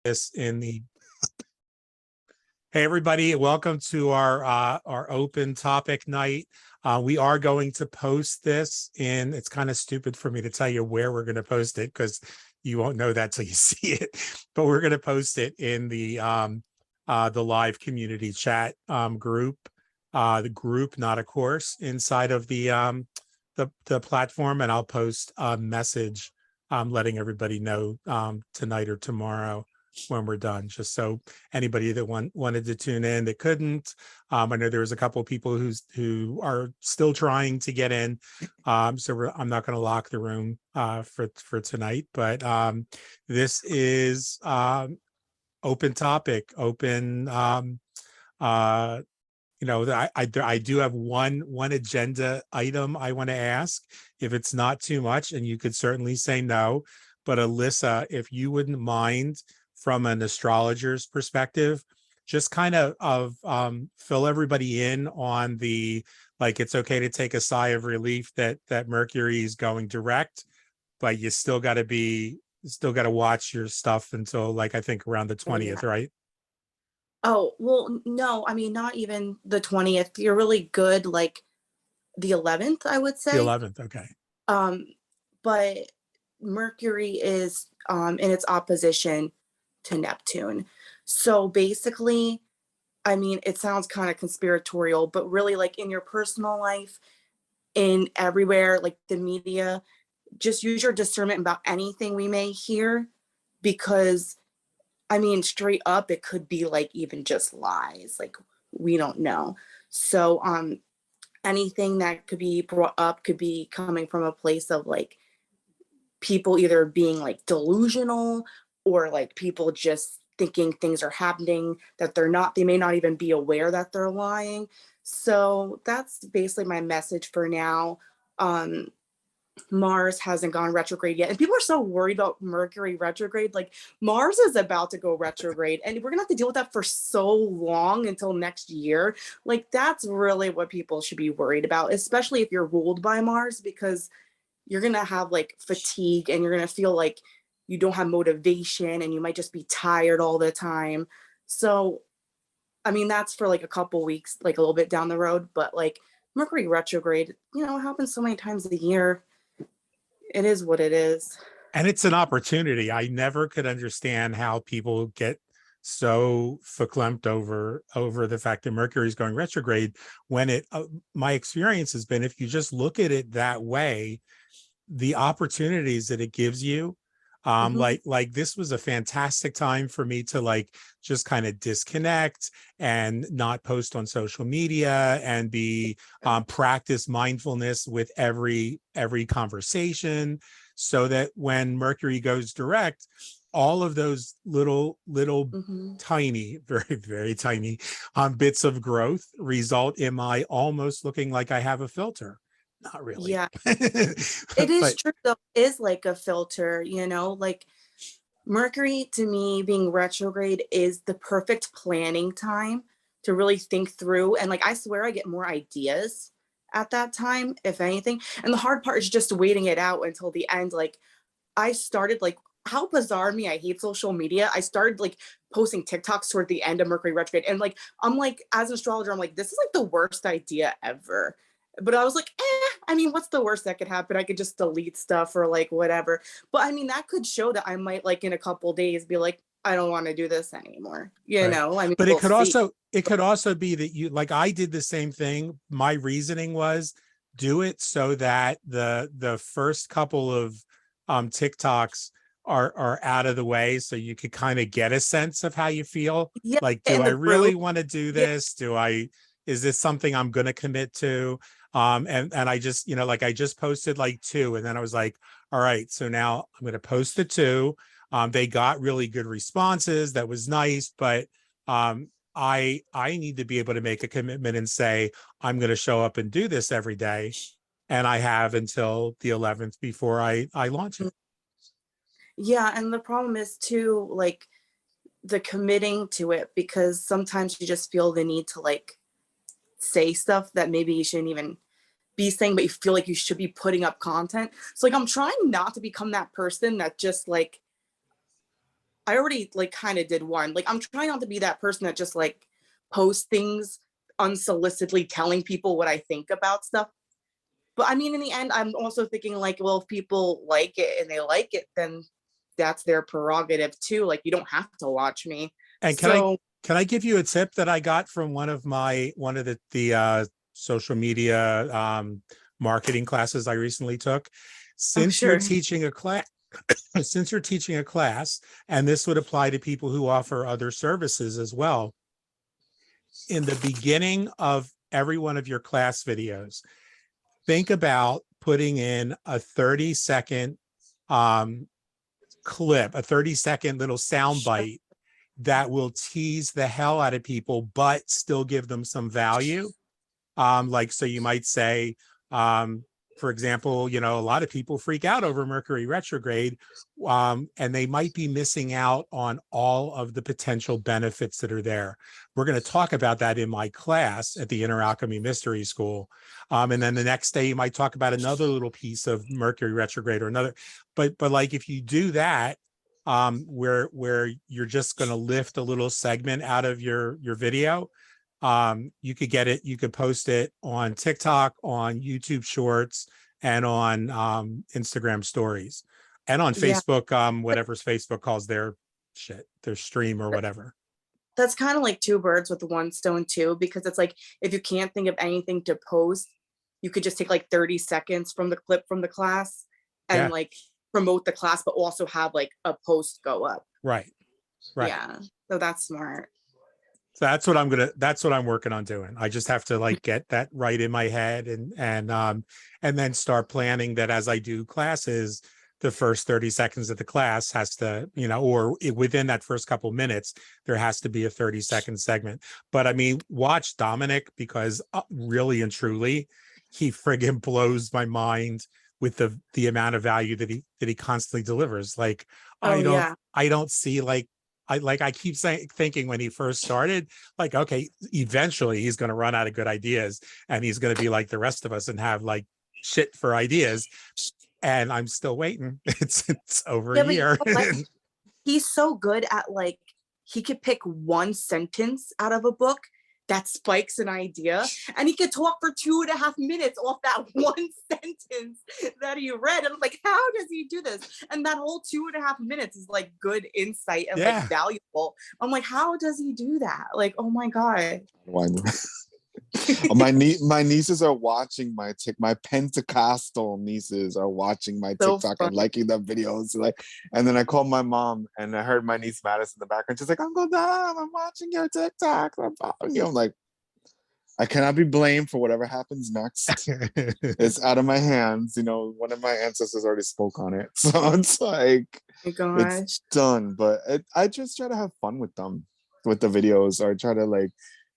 this in the Hey everybody, welcome to our open topic night. We are going to post this in, it's kind of stupid for me to tell you where we're going to post it because you won't know that till you see it, but we're going to post it in the live community chat group, the group, not a course, inside of the platform, and I'll post a message letting everybody know tonight or tomorrow when we're done, just so anybody that wanted to tune in that couldn't. I know there was a couple of people who are still trying to get in, so I'm not going to lock the room for tonight, but this is open topic, open. I do have one agenda item I want to ask, if it's not too much, and you could certainly say no, but Alyssa, if you wouldn't mind, from an astrologer's perspective, just kind of fill everybody in on the, like, it's okay to take a sigh of relief that Mercury is going direct, but you still got to watch your stuff until, like, I think around the 20th, right? Oh, well, no, I mean, not even the 20th. You're really good, like the 11th, I would The say. 11th, okay. But Mercury is in its opposition to Neptune. So basically, I mean, it sounds kind of conspiratorial, but really, like, in your personal life, in everywhere, like the media, just use your discernment about anything we may hear, because I mean, straight up, it could be like even just lies. Like, we don't know. So anything that could be brought up could be coming from a place of like people either being like delusional, or like people just thinking things are happening that they're not. They may not even be aware that they're lying. So that's basically my message for now. Mars hasn't gone retrograde yet, and people are so worried about Mercury retrograde. Like, Mars is about to go retrograde, and we're gonna have to deal with that for so long until next year. Like, that's really what people should be worried about, especially if you're ruled by Mars, because you're gonna have like fatigue, and you're gonna feel like you don't have motivation, and you might just be tired all the time. So I mean, that's for like a couple weeks, like a little bit down the road, but like Mercury retrograde, it happens so many times a year. It is what it is. And it's an opportunity. I never could understand how people get so verklempt over the fact that Mercury is going retrograde, when my experience has been, if you just look at it that way, the opportunities that it gives you, like this was a fantastic time for me to, like, just kind of disconnect and not post on social media, and be practice mindfulness with every conversation, so that when Mercury goes direct, all of those little tiny, very, very tiny bits of growth result in my almost looking like I have a filter. Not really. Yeah. It is true, though. It is like a filter, like Mercury, to me, being retrograde is the perfect planning time to really think through. And like, I swear I get more ideas at that time, if anything. And the hard part is just waiting it out until the end. Like, I started, like, how bizarre me, I hate social media. I started like posting TikToks toward the end of Mercury retrograde. And like, I'm like, as an astrologer, I'm like, this is like the worst idea ever. But I was like, I mean, what's the worst that could happen? I could just delete stuff or like whatever. But I mean, that could show that I might, like, in a couple days be like, I don't want to do this anymore. Right. I mean, but we'll see. it could also be that you, like, I did the same thing. My reasoning was, do it so that the first couple of TikToks are out of the way, so you could kind of get a sense of how you feel. Yeah, Like, do in I the really group. want to do Yeah. this? Is this something I'm going to commit to? And I just, like, I just posted like 2, and then I was like, all right, so now I'm going to post the 2. They got really good responses. That was nice, but I need to be able to make a commitment and say, I'm going to show up and do this every day, and I have until the 11th before I launch it. Yeah, and the problem is too, like, the committing to it, because sometimes you just feel the need to like say stuff that maybe you shouldn't even be saying, but you feel like you should be putting up content. So like, I'm trying not to become that person that just like, I already like kind of did one. Like I'm trying not to be that person that just like posts things unsolicitedly telling people what I think about stuff. But I mean, in the end, I'm also thinking like, well, if people like it and they like it, then that's their prerogative too. Like you don't have to watch me. And So can I give you a tip that I got from one of the social media marketing classes I recently took? I'm Since you're sure. teaching a class, since you're teaching a class, and this would apply to people who offer other services as well, in the beginning of every one of your class videos, think about putting in a 30-second clip, a 30-second little sound bite that will tease the hell out of people, but still give them some value. Like, so you might say, for example, a lot of people freak out over Mercury retrograde, and they might be missing out on all of the potential benefits that are there. We're going to talk about that in my class at the Inner Alchemy Mystery School. And then the next day, you might talk about another little piece of Mercury retrograde or another. But like, if you do that, where you're just going to lift a little segment out of your video, you could post it on TikTok, on YouTube Shorts, and on Instagram Stories, and on Yeah, Facebook, whatever's Facebook calls their stream or whatever. that's kind of like two birds with one stone too, because it's like if you can't think of anything to post, you could just take like 30 seconds from the clip from the class and Yeah, like promote the class, but also have like a post go up. right. Yeah, so that's smart. So that's what I'm working on doing. I just have to like get that right in my head, and then start planning that as I do classes, the first 30 seconds of the class has to, or within that first couple minutes, there has to be a 30-second segment. But I mean, watch Dominic, because really and truly, he friggin' blows my mind with the amount of value that he constantly delivers. Like, Oh yeah. I don't see I keep thinking when he first started, like, okay, eventually he's going to run out of good ideas and he's going to be like the rest of us and have like shit for ideas. And I'm still waiting. It's over a Yeah, but you year. know what? He's so good at like he could pick one sentence out of a book that spikes an idea, and he could talk for 2.5 minutes off that one sentence that he read. And I'm like, how does he do this? And that whole 2.5 minutes is like good insight and Yeah. like valuable. I'm like, how does he do that? Like, oh my God. My nieces are watching my Pentecostal nieces are watching my So TikTok fun. and liking the videos. Like, and then I called my mom and I heard my niece Madison in the background. She's like, Uncle Dom, I'm watching your TikTok. I'm following you. I'm like, I cannot be blamed for whatever happens next. It's out of my hands. One of my ancestors already spoke on it. So it's like, Oh my gosh. it's done. But I just try to have fun with them, with the videos, or try to like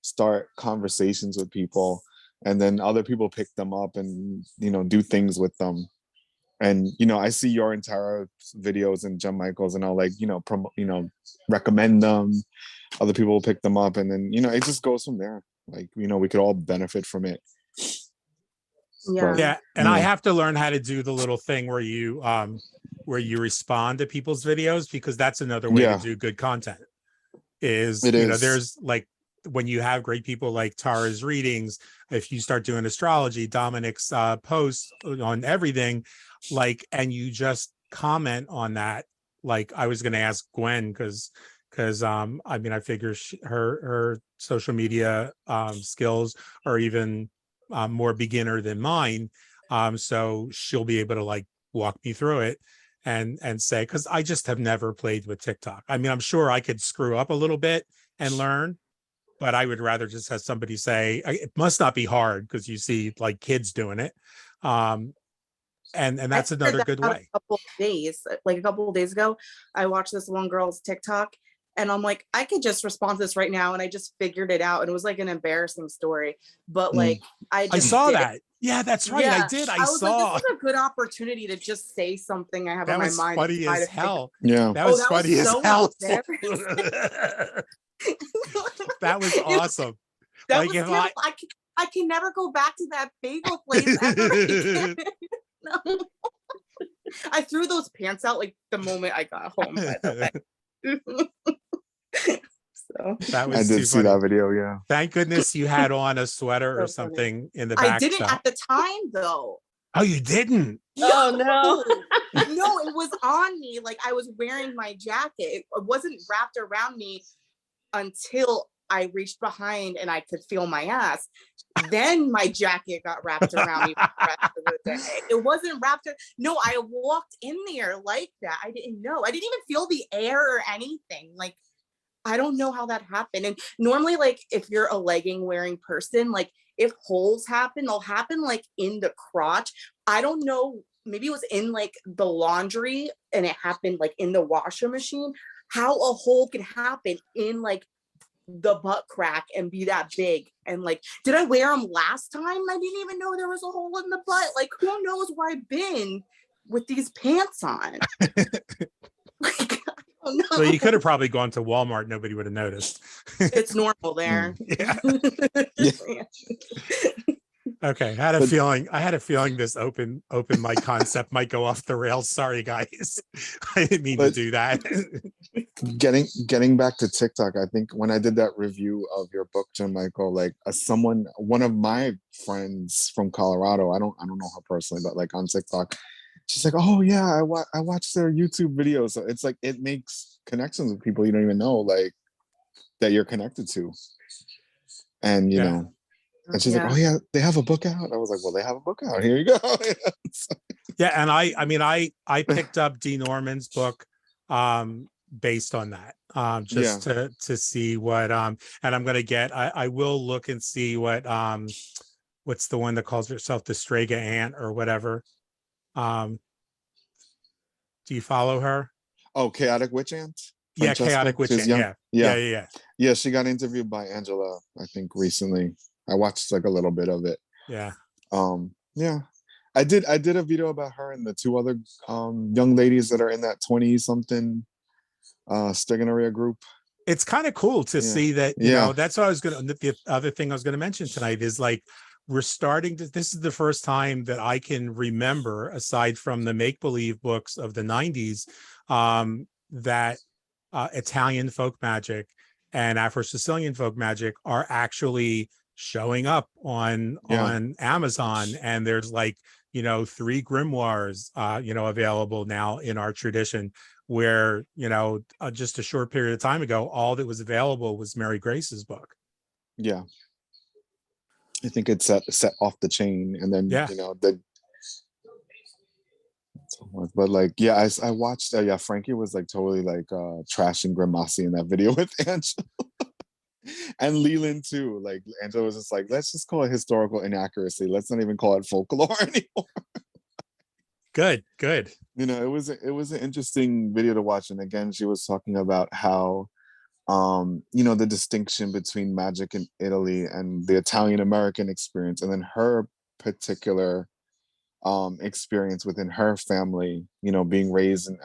start conversations with people, and then other people pick them up and do things with them. And I see your entire videos and John Michael's, and I'll like recommend them. Other people will pick them up, and then it just goes from there. Like we could all benefit from it. Yeah. Yeah, and I have to learn how to do the little thing where you respond to people's videos, because that's another way to do good content. There's like, when you have great people like Tara's readings, if you start doing astrology, Dominic's posts on everything, like, and you just comment on that. Like, I was going to ask Gwen, because I mean, I figure her social media skills are even more beginner than mine, so she'll be able to like walk me through it and say, because I just have never played with TikTok. I mean, I'm sure I could screw up a little bit and learn, but I would rather just have somebody say, it must not be hard, because you see like kids doing it. And that's another good way. A couple of days, like a couple of days ago, I watched this one girl's TikTok, and I'm like, I could just respond to this right now, and I just figured it out, and it was like an embarrassing story, but like I saw that. Yeah, that's right. Yeah. I did. I was saw. like, this is a good opportunity to just say something I have That on my was mind. funny as hell. Yeah. That was funny as hell. That was awesome. That Like, was if terrible. I can never go back to that bagel place ever again. No. I threw those pants out like the moment I got home, by the way. So That I was did too see funny. that video. Yeah. Thank goodness you had on a sweater or so funny. something in the I back didn't shot. at the time though. Oh, you didn't? Oh, no. No, it was on me. Like I was wearing my jacket. It wasn't wrapped around me until I reached behind and I could feel my ass. Then my jacket got wrapped around me for the rest of the day. It wasn't wrapped. No, I walked in there like that. I didn't know. I didn't even feel the air or anything. Like, I don't know how that happened. And normally, like, if you're a legging wearing person, like, if holes happen, they'll happen like in the crotch. I don't know. Maybe it was in like the laundry and it happened like in the washer machine. How a hole could happen in like the butt crack and be that big. And like, did I wear them last time? I didn't even know there was a hole in the butt. Like, who knows where I've been with these pants on? Like, I don't know. Well, you could have probably gone to Walmart. Nobody would have noticed. It's normal there. Yeah. Yeah. Okay. I had a But- feeling. I had a feeling this open mic concept might go off the rails. Sorry, guys. I didn't mean to But- do that. Getting back to TikTok, I think when I did that review of your book, John Michael, like one of my friends from Colorado, I don't know her personally, but like on TikTok, she's like, oh yeah, I watched their YouTube videos. So it's like it makes connections with people you don't even know, like that you're connected to, and you Yeah. know. And she's like, oh yeah, they have a book out. I was like, well, they have a book out. Here you go. Yeah, and I mean, I picked up Dee Norman's book based on that, just to see what and I'm gonna get. I will look and see what what's the one that calls herself the Strega Ant or whatever. Do you follow her? Oh, Chaotic Witch Ant. Yeah, Francesca? Chaotic Witch She's Ant. young. Yeah. Yeah, she got interviewed by Angela, I think, recently. I watched like a little bit of it. Yeah. Yeah. I did a video about her and the two other young ladies that are in that 20 something Stegonaria group. It's kind of cool to see that, you Yeah. know, that's what I was gonna, the other thing I was gonna mention tonight is like we're starting to, this is the first time that I can remember, aside from the make-believe books of the 90s, that Italian folk magic and Afro-Sicilian folk magic are actually showing up on Amazon, and there's like, you know, 3 grimoires you know, available now in our tradition, where, you know, just a short period of time ago, all that was available was Mary Grace's book. Yeah. I think it's set off the chain, and then you know but like I watched Frankie was like totally like trashing Grimassi in that video with Angela. And Leland too. Like Angela was just like, let's just call it historical inaccuracy. Let's not even call it folklore anymore. Good. You know, it was an interesting video to watch. And again, she was talking about how you know, the distinction between magic in Italy and the Italian American experience, and then her particular experience within her family, you know, being raised in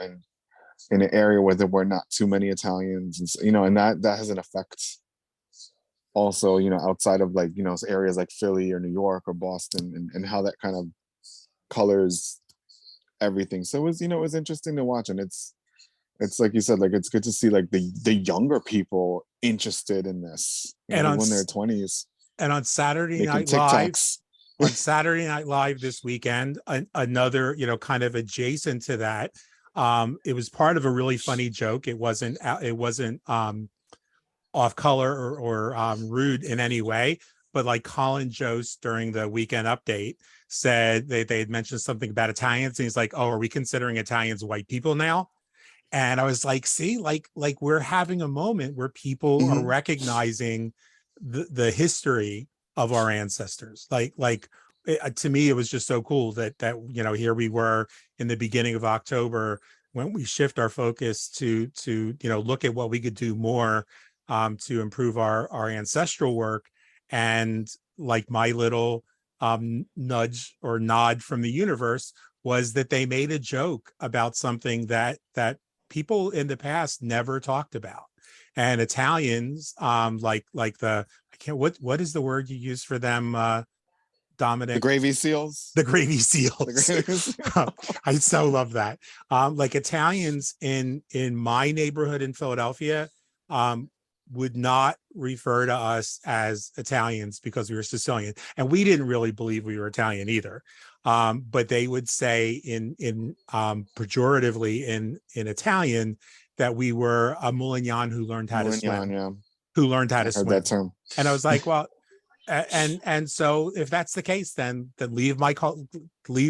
an area where there were not too many Italians, and you know, and that has an effect also, you know, outside of like, you know, areas like Philly or New York or Boston, and how that kind of colors everything. So it was, you know, it was interesting to watch. And it's like you said, like it's good to see like the younger people interested in this, and when they're 20s. And on Saturday making Night Live, TikToks. on Saturday Night Live this weekend, another, you know, kind of adjacent to that, it was part of a really funny joke. It wasn't off color or rude in any way, but like Colin Jost during the weekend update said they had mentioned something about Italians, and he's like, oh, are we considering Italians white people now? And I was like, see, like we're having a moment where people are recognizing the history of our ancestors. To me, it was just so cool that you know, here we were in the beginning of October when we shift our focus to you know, look at what we could do more to improve our ancestral work. And like my little nudge or nod from the universe was that they made a joke about something that people in the past never talked about. And Italians, like the, I can't, what is the word you use for them? The gravy seals. the gravy The seals. gravy seals. I so love that. Like Italians in my neighborhood in Philadelphia would not refer to us as Italians because we were Sicilian, and we didn't really believe we were Italian either. But they would say in pejoratively in Italian that we were a Moulignan who learned how to swim, Yeah, who learned how I to heard swim. that term. And I was like, well, and so if that's the case, then leave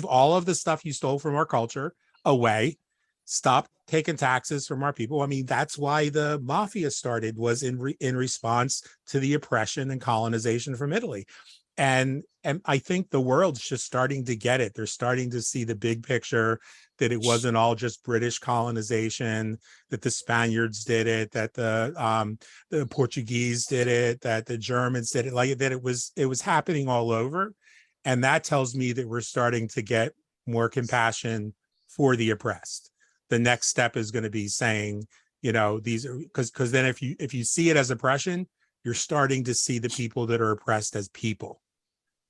all of the stuff you stole from our culture away. Stop taking taxes from our people. I mean, that's why the mafia started, was in response to the oppression and colonization from Italy. And I think the world's just starting to get it. They're starting to see the big picture, that it wasn't all just British colonization, that the Spaniards did it, that the Portuguese did it, that the Germans did it, like that it was happening all over. And that tells me that we're starting to get more compassion for the oppressed. The next step is going to be saying, you know, these are because then if you see it as oppression, you're starting to see the people that are oppressed as people,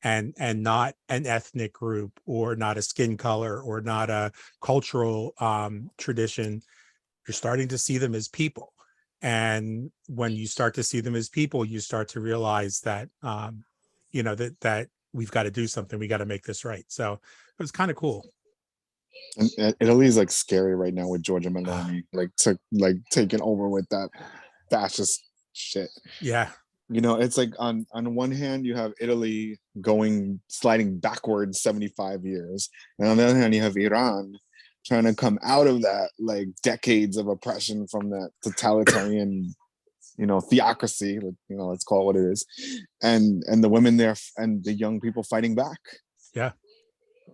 and not an ethnic group, or not a skin color, or not a cultural tradition. You're starting to see them as people. And when you start to see them as people, you start to realize that you know, that we've got to do something. We got to make this right. So it was kind of cool. And Italy's like scary right now with Giorgia Meloni, like taking over with that fascist shit. Yeah. You know, it's like on one hand you have Italy sliding backwards 75 years, and on the other hand you have Iran trying to come out of that like decades of oppression from that totalitarian, you know, theocracy, you know, let's call it what it is, and the women there and the young people fighting back. Yeah.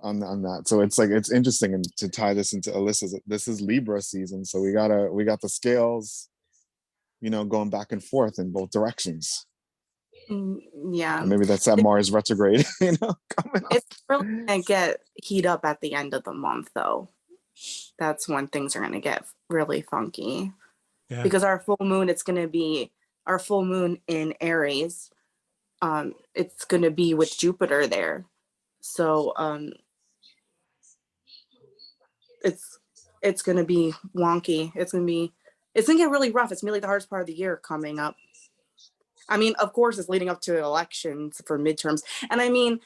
On that. So it's like, it's interesting, and to tie this into Alyssa's, this is Libra season, so we got the scales, you know, going back and forth in both directions. Yeah. And maybe that's that Mars retrograde, you know, coming up. It's really gonna get heat up at the end of the month, though. That's when things are gonna get really funky. Yeah. Because our full moon, it's gonna be our full moon in Aries. It's gonna be with Jupiter there. So it's gonna be wonky. It's gonna get really rough. It's gonna be like the hardest part of the year coming up. I mean, of course, it's leading up to elections for midterms. And I mean,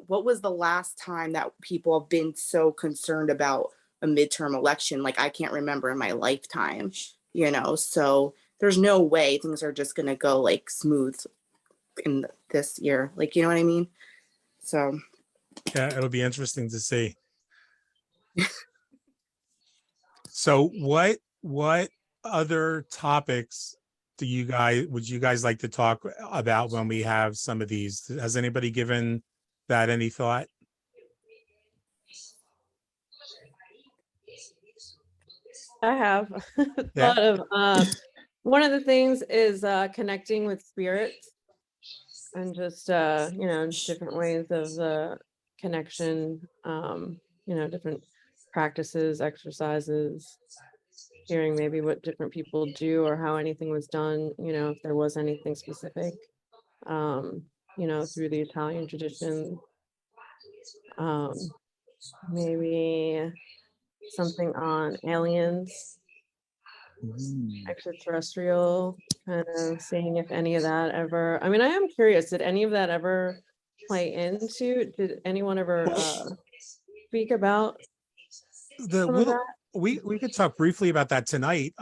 what was the last time that people have been so concerned about a midterm election? Like, I can't remember in my lifetime, you know? So there's no way things are just gonna go like smooth in this year. Like, you know what I mean? So Yeah, it'll be interesting to see. So what other topics would you guys like to talk about when we have some of these? Has anybody given that any thought? I have Yeah. thought of one of the things is connecting with spirits, and just you know, different ways of connection, you know, different practices, exercises, hearing maybe what different people do or how anything was done, you know, if there was anything specific, you know, through the Italian tradition. Maybe something on aliens, extraterrestrial, kind of seeing if any of that ever, I mean, I am curious, did any of that ever play into, did anyone ever speak about some of that? We could talk briefly about that tonight,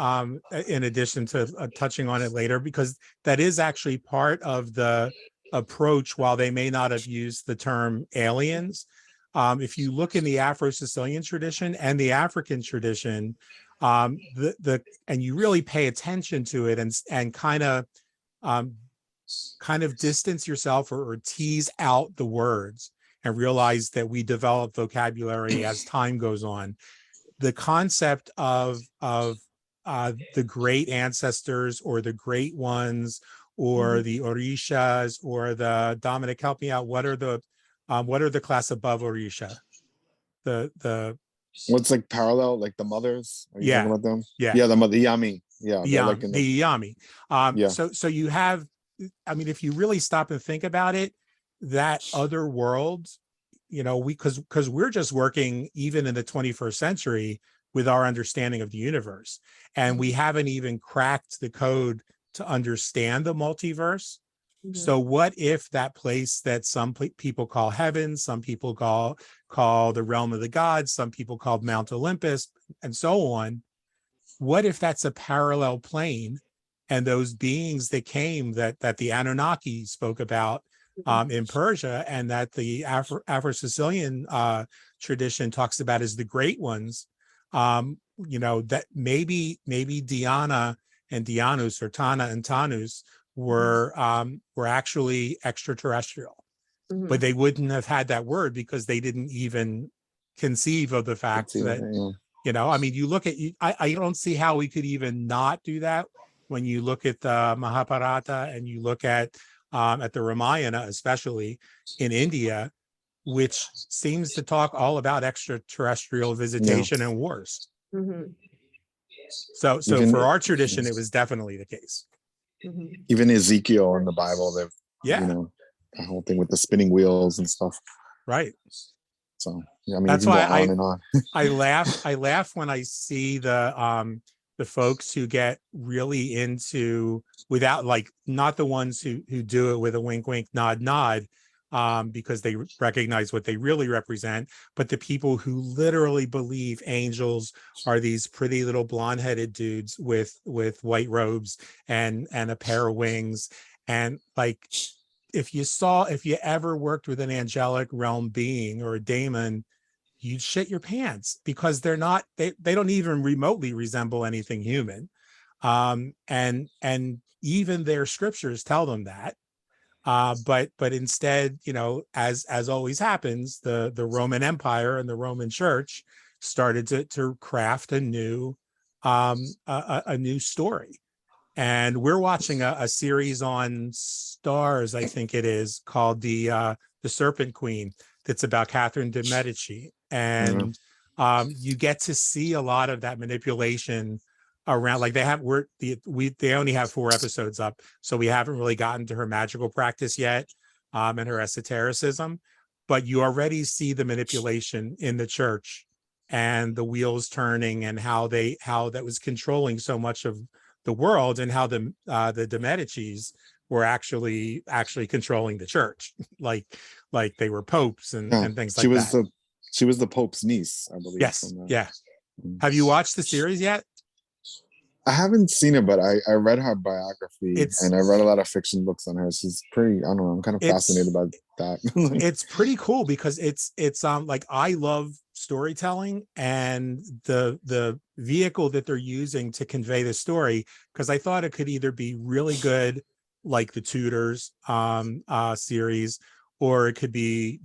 in addition to touching on it later, because that is actually part of the approach. While they may not have used the term aliens, if you look in the Afro-Sicilian tradition and the African tradition, and you really pay attention to it, and kind of distance yourself, or tease out the words, and realize that we develop vocabulary as time goes on. The concept of the great ancestors, or the great ones, or the orishas, or the, Dominic, help me out. What are the class above orisha? The What's like parallel, like the mothers? Are you talking about them? Yeah. Yeah, the mother Yami. Yeah, they're like the Yami. Yeah. So you have, I mean, if you really stop and think about it, that other world, because we're just working even in the 21st century with our understanding of the universe, and we haven't even cracked the code to understand the multiverse. So what if that place that some people call heaven, some people call the realm of the gods, some people call Mount Olympus, and so on, what if that's a parallel plane, and those beings that came that the Anunnaki spoke about in Persia, and that the Afro-Sicilian tradition talks about as the great ones, that maybe Diana and Dianus, or Tana and Tanus, were actually extraterrestrial, but they wouldn't have had that word because they didn't even conceive of the fact that, I mean, you look at, I don't see how we could even not do that when you look at the Mahabharata, and you look at the Ramayana, especially in India, which seems to talk all about extraterrestrial visitation and wars. So Even for our tradition, it was definitely the case. even Ezekiel in the Bible, that the whole thing with the spinning wheels and stuff. Right. So I mean, That's you can why go on and on. I laugh when I see the folks who get really into, without, like, not the ones who do it with a wink wink nod nod, because they recognize what they really represent, but the people who literally believe angels are these pretty little blonde-headed dudes with white robes and a pair of wings. And like, if you ever worked with an angelic realm being or a daemon, you'd shit your pants, because they don't even remotely resemble anything human. And even their scriptures tell them that. But instead, as always happens, the Roman Empire and the Roman Church started to craft a new story. And we're watching a series on Stars, I think it is, called the Serpent Queen, that's about Catherine de Medici. And you get to see a lot of that manipulation around, like, they only have 4 episodes up, so we haven't really gotten to her magical practice yet, and her esotericism, but you already see the manipulation in the church and the wheels turning, and how that was controlling so much of the world, and how the de Medicis were actually controlling the church, like they were popes and things like that. She was the Pope's niece, I believe. Yes. Yeah. Have you watched the series yet? I haven't seen it, but I read her biography, and I read a lot of fiction books on her. She's pretty, I don't know, I'm kind of fascinated by that. It's pretty cool, because it's like, I love storytelling and the vehicle that they're using to convey the story, because I thought it could either be really good, like the Tudors series, or it could be,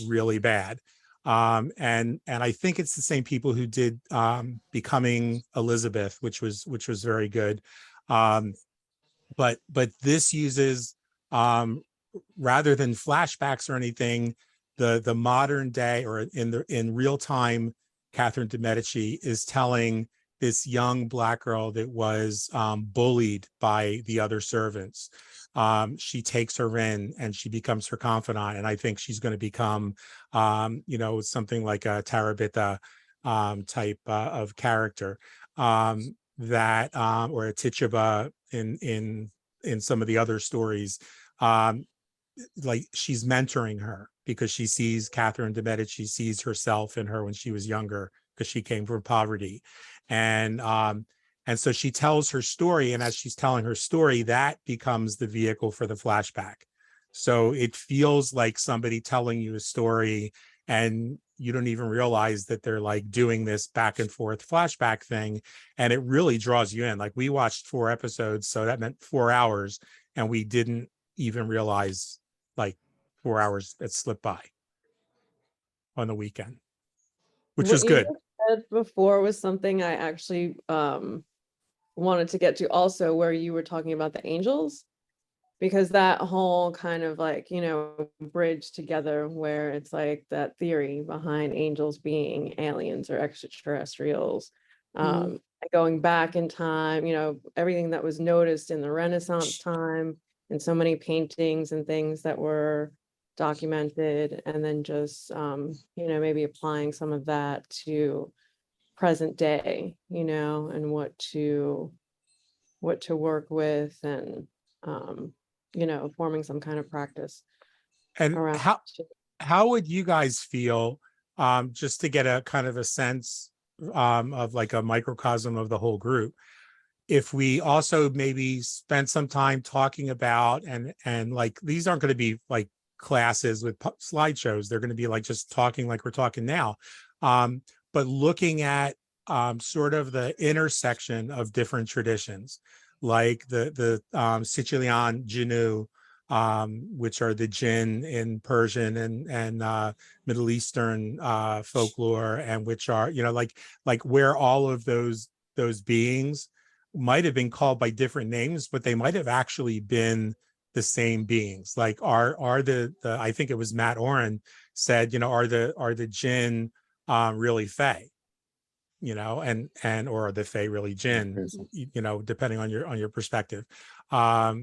really bad. And I think it's the same people who did Becoming Elizabeth, which was very good. But this uses, rather than flashbacks or anything, the modern day, or in real time, Catherine de Medici is telling this young Black girl that was bullied by the other servants. She takes her in, and she becomes her confidant, and I think she's going to become something like a Tarabita type of character, that or a Tituba in some of the other stories. Like, she's mentoring her, because she sees Catherine de Medici, sees herself in her when she was younger, because she came from poverty. And so she tells her story, and as she's telling her story, that becomes the vehicle for the flashback. So it feels like somebody telling you a story, and you don't even realize that they're like doing this back and forth flashback thing. And it really draws you in. Like, we watched 4 episodes, so that meant 4 hours, and we didn't even realize, like, 4 hours had slipped by on the weekend, which was good. What you said before was something I actually wanted to get to also, where you were talking about the angels, because that whole kind of, like, bridge together, where it's like that theory behind angels being aliens or extraterrestrials, going back in time, everything that was noticed in the Renaissance time, and so many paintings and things that were documented, and then just maybe applying some of that to present day, and what to work with, and forming some kind of practice And around. how would you guys feel, just to get a kind of a sense of like a microcosm of the whole group, if we also maybe spent some time talking about, and like, these aren't going to be like classes with slideshows, they're going to be like just talking like we're talking now, but looking at sort of the intersection of different traditions, like the Sicilian Jinu, which are the jinn in Persian and Middle Eastern folklore, and which are, like where all of those beings might have been called by different names, but they might have actually been the same beings. Like are the I think it was Matt Oren said, are the jinn really Fae? And or are the Fae really jinn? Depending on your perspective. Like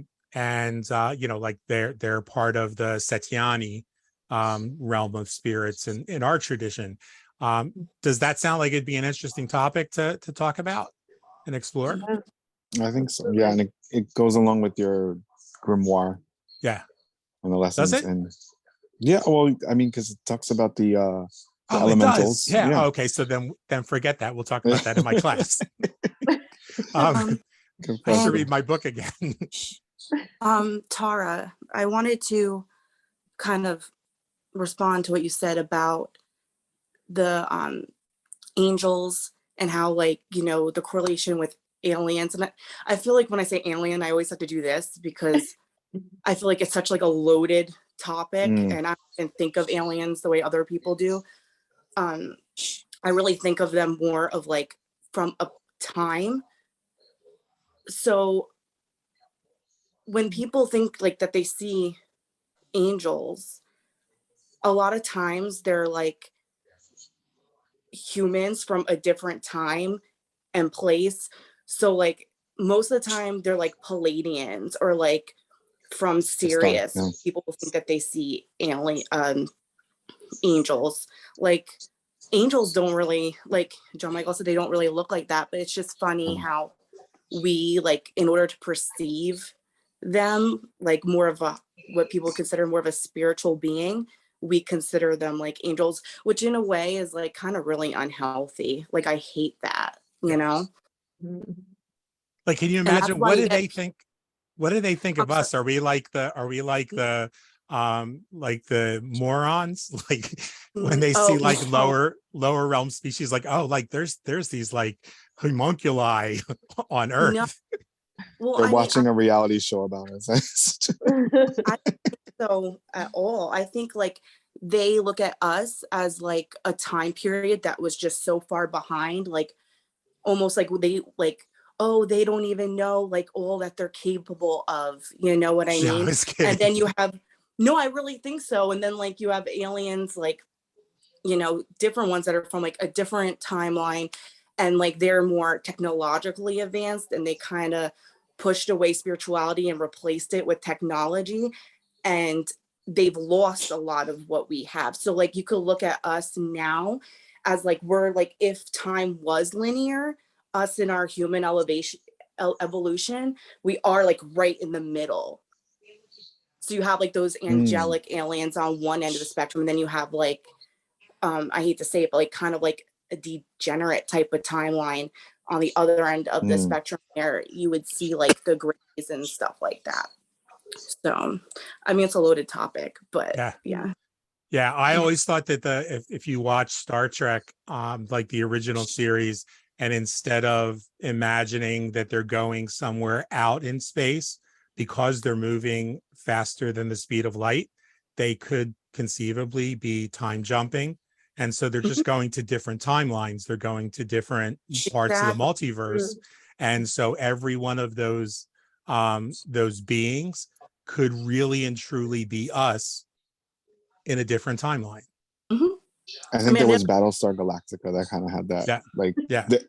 they're part of the Setiani realm of spirits in our tradition. Does that sound like it'd be an interesting topic to talk about and explore? I think so. Yeah, and it goes along with your grimoire. Yeah. And the lessons. Does it? And yeah, well, I mean, because it talks about the elementals. It does. Yeah. Okay. So then forget that. We'll talk about that in my class. I should read my book again. Tara, I wanted to kind of respond to what you said about the angels and how, like, the correlation with aliens. And I feel like when I say alien, I always have to do this because I feel like it's such like a loaded topic, and I don't think of aliens the way other people do. I really think of them more of like from a time. So when people think like that they see angels, a lot of times they're like humans from a different time and place. So like most of the time they're like Palladians or like from Sirius. Yeah. People think that they see alien angels. Like angels don't really, like John Michael said, they don't really look like that, but it's just funny how we, like, in order to perceive them like more of a, what people consider more of a spiritual being, we consider them like angels, which in a way is like kind of really unhealthy. Like I hate that, Like, can you imagine, what do they think? What do they think of us? Are we like the morons? Like when they see like lower realm species, like, oh, like there's these like homunculi on Earth. No. Well, they're watching a reality show about us. I don't think so at all. I think like they look at us as like a time period that was just so far behind, like almost like they like, oh, they don't even know like all that they're capable of, you know what I mean? I was kidding. And then you have, no, I really think so. And then like you have aliens, like, different ones that are from like a different timeline, and like they're more technologically advanced, and they kind of pushed away spirituality and replaced it with technology, and they've lost a lot of what we have. So like you could look at us now as like we're like, if time was linear, us in our human evolution, we are like right in the middle. So you have like those angelic aliens on one end of the spectrum, and then you have like I hate to say it, but like kind of like a degenerate type of timeline on the other end of the spectrum, where you would see like the grays and stuff like that. So I mean, it's a loaded topic, but yeah. I always thought that if you watch Star Trek, like the original series, and instead of imagining that they're going somewhere out in space because they're moving faster than the speed of light, they could conceivably be time jumping. And so they're just going to different timelines. They're going to different parts of the multiverse. And so every one of those beings could really and truly be us in a different timeline. I think there was Battlestar Galactica that kind of had that.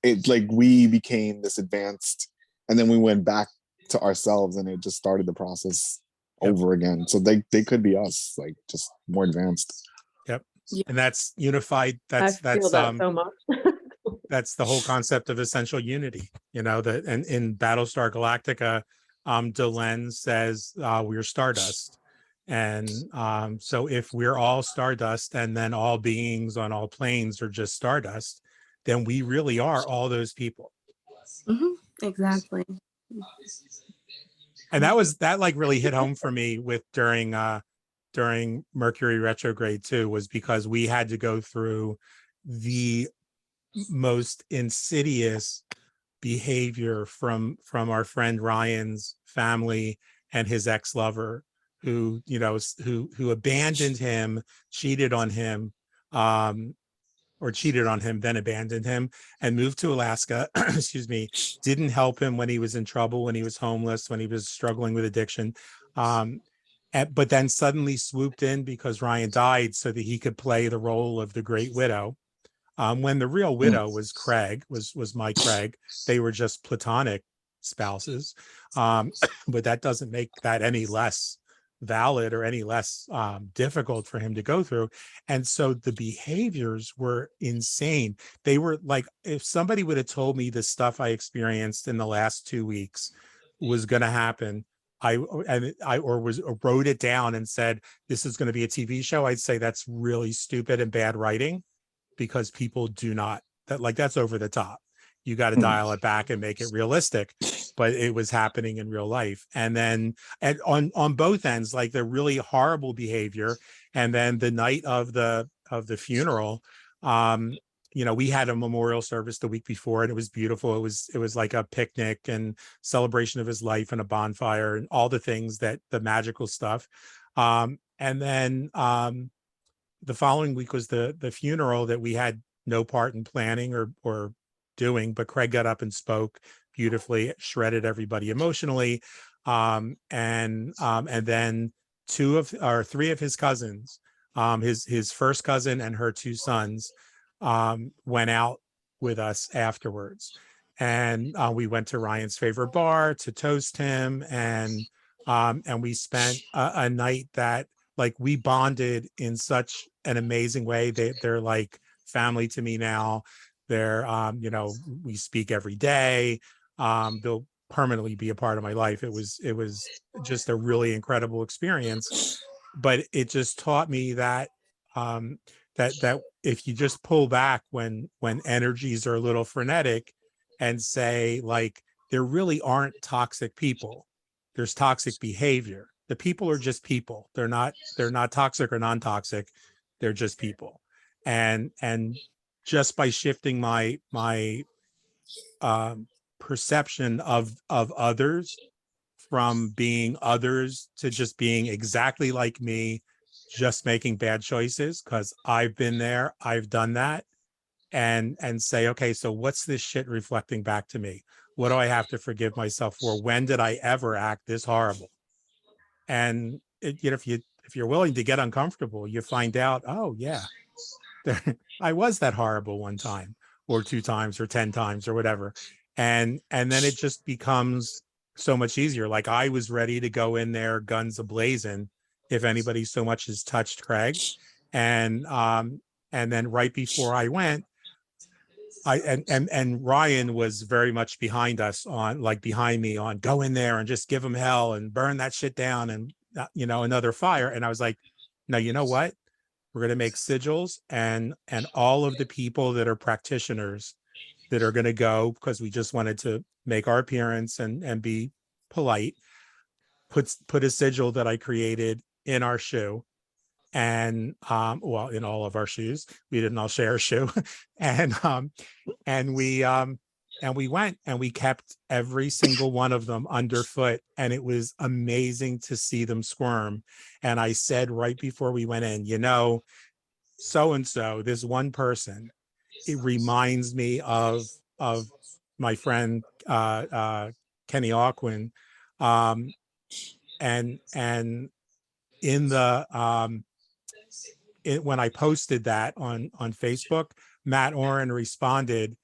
It's like we became this advanced, and then we went back to ourselves, and it just started the process Yep. over again. So they could be us, like just more advanced. Yep. Yeah. And that's unified. I feel that so much. That's the whole concept of essential unity, you know, that and in Battlestar Galactica, Delenn says we're stardust. And so if we're all stardust and then all beings on all planes are just stardust, then we really are all those people. Exactly. And that like really hit home for me with during Mercury retrograde too, was because we had to go through the most insidious behavior from our friend Ryan's family and his ex-lover, who, you know, who abandoned him, cheated on him, or cheated on him, then abandoned him and moved to Alaska. Excuse me. Didn't help him when he was in trouble, when he was homeless, when he was struggling with addiction. But then suddenly swooped in because Ryan died so that he could play the role of the Great Widow. When the real widow was Craig, was Mike Craig. They were just platonic spouses. But that doesn't make that any less valid or any less difficult for him to go through. And so the behaviors were insane. They were like, if somebody would have told me the stuff I experienced in the last 2 weeks was going to happen, I wrote it down and said, this is going to be a TV show, I'd say that's really stupid and bad writing, because people do not, that's over the top. You got to dial it back and make it realistic, but it was happening in real life. And then on both ends, like the really horrible behavior. And then the night of the funeral, you know, we had a memorial service the week before and it was beautiful. It was like a picnic and celebration of his life and a bonfire and all the things, that the magical stuff. And then the following week was the funeral that we had no part in planning or doing, but Craig got up and spoke beautifully, shredded everybody emotionally. And then three of his cousins, his first cousin and her two sons, went out with us afterwards. And we went to Ryan's favorite bar to toast him. And we spent a night that, like, we bonded in such an amazing way. They're like family to me now. They're, you know, we speak every day. They'll permanently be a part of my life. It was just a really incredible experience, but it just taught me that, that if you just pull back when energies are a little frenetic and say, like, there really aren't toxic people, there's toxic behavior. The people are just people. They're not toxic or non-toxic. They're just people. And just by shifting my perception of others from being others to just being exactly like me, just making bad choices, because I've been there, I've done that, and say, okay, so what's this shit reflecting back to me? What do I have to forgive myself for? When did I ever act this horrible? And you know, if you're willing to get uncomfortable, you find out, oh yeah, I was that horrible one time or 2 times or 10 times or whatever. And then it just becomes so much easier. Like, I was ready to go in there guns a-blazing if anybody so much as touched Craig. And then right before I went, and Ryan was very much behind us on, like, behind me on, go in there and just give them hell and burn that shit down and, you know, another fire. And I was like, no, you know what? We're going to make sigils, and all of the people that are practitioners that are going to go, because we just wanted to make our appearance and be polite, put a sigil that I created in our shoe. And well, in all of our shoes, we didn't all share a shoe. and we went and we kept every single one of them underfoot, and it was amazing to see them squirm. And I said right before we went in, you know, so and so, this one person, it reminds me of my friend Kenny Aquin. And in the when I posted that on Facebook, Matt Oren responded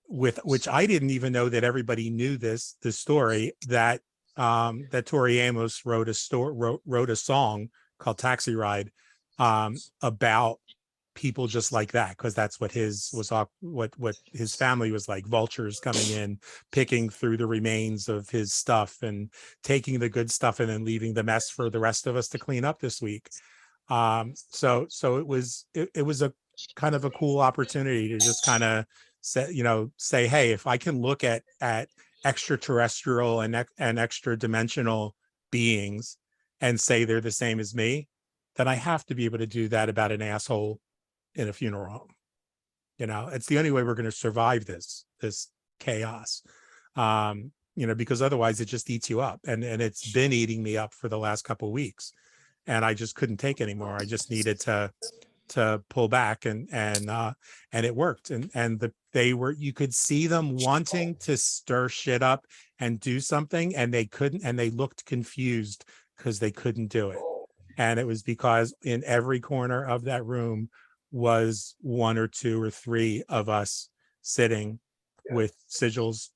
with, which I didn't even know that everybody knew this story, that that Tori Amos wrote a song called Taxi Ride about people just like that, because that's what what his family was like, vultures coming in, picking through the remains of his stuff and taking the good stuff and then leaving the mess for the rest of us to clean up this week. So it was a kind of a cool opportunity to just kind of say, hey, if I can look at extraterrestrial and extra dimensional beings and say they're the same as me, then I have to be able to do that about an asshole in a funeral home. It's the only way we're going to survive this chaos. Because otherwise it just eats you up, and it's been eating me up for the last couple of weeks, and I just couldn't take anymore. I just needed to pull back, and it worked. And you could see them wanting to stir shit up and do something, and they couldn't, and they looked confused because they couldn't do it. And it was because in every corner of that room was one or two or three of us sitting with sigils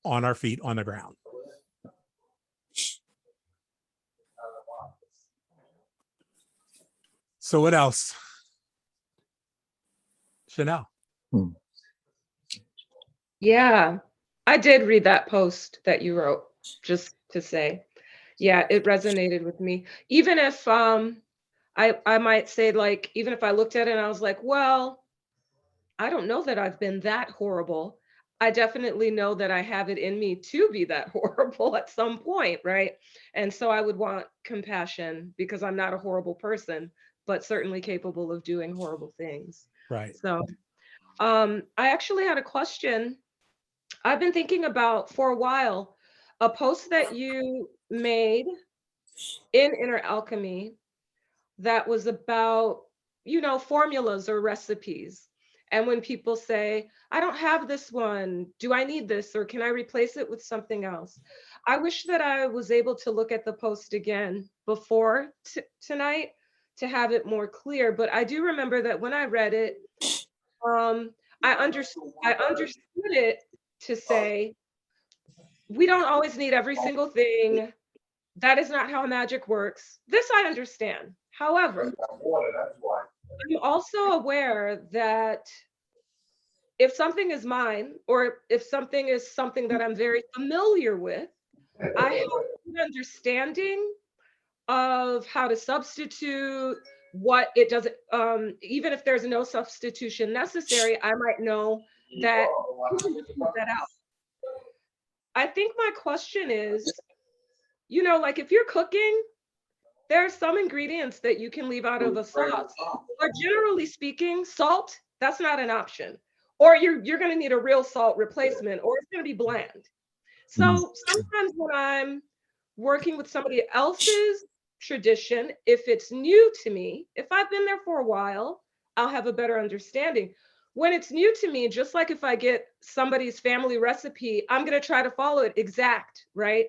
on our feet on the ground. So what else? Chanel. Yeah, I did read that post that you wrote, just to say. Yeah, it resonated with me. Even if I might say, like, even if I looked at it and I was like, well, I don't know that I've been that horrible. I definitely know that I have it in me to be that horrible at some point, right? And so I would want compassion, because I'm not a horrible person, but certainly capable of doing horrible things. Right. So I actually had a question. I've been thinking about for a while a post that you made in Inner Alchemy that was about, formulas or recipes. And when people say, I don't have this one, do I need this, or can I replace it with something else? I wish that I was able to look at the post again before tonight to have it more clear. But I do remember that when I read it, I understood it to say, we don't always need every single thing. That is not how magic works. This I understand. However, I'm also aware that if something is mine, or if something is something that I'm very familiar with, I have an understanding of how to substitute what it doesn't, even if there's no substitution necessary, I might know that you can just put that out. I think my question is, like if you're cooking, there are some ingredients that you can leave out of a sauce. Or generally speaking, salt, that's not an option. Or you're going to need a real salt replacement, or it's going to be bland. So sometimes when I'm working with somebody else's tradition, if it's new to me, if I've been there for a while, I'll have a better understanding. When it's new to me, just like if I get somebody's family recipe, I'm going to try to follow it exact, right?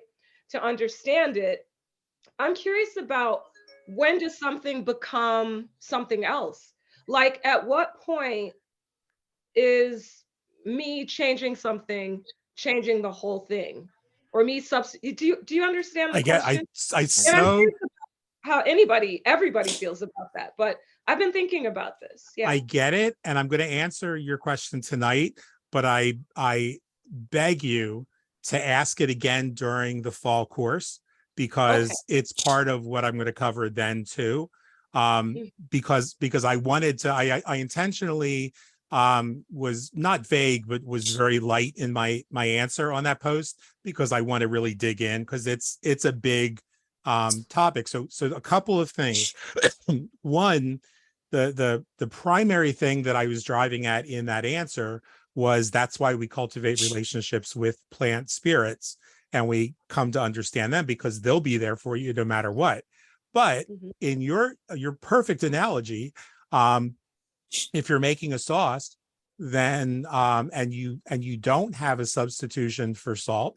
To understand it. I'm curious about, when does something become something else? Like, at what point is me changing something changing the whole thing, or me do you understand the question? I And I'm so curious about how everybody feels about that, but I've been thinking about this. Yeah. I get it, and I'm going to answer your question tonight, but I beg you to ask it again during the fall course, because it's part of what I'm going to cover then too. Because I wanted to, I intentionally was not vague, but was very light in my answer on that post, because I want to really dig in, because it's a big topic. So a couple of things. One, the primary thing that I was driving at in that answer was, that's why we cultivate relationships with plant spirits, and we come to understand them, because they'll be there for you no matter what. But in your perfect analogy, if you're making a sauce, then and you don't have a substitution for salt,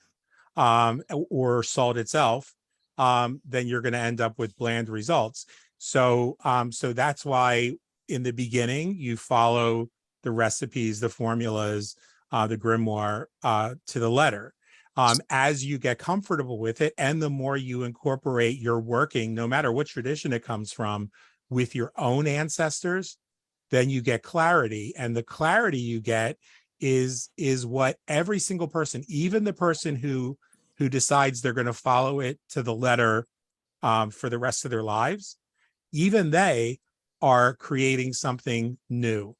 or salt itself, then you're going to end up with bland results. So that's why in the beginning you follow the recipes, the formulas, the grimoire to the letter. as you get comfortable with it, and the more you incorporate your working, no matter what tradition it comes from, with your own ancestors, then you get clarity. And the clarity you get is what every single person, even the person who decides they're going to follow it to the letter for the rest of their lives, even they are creating something new.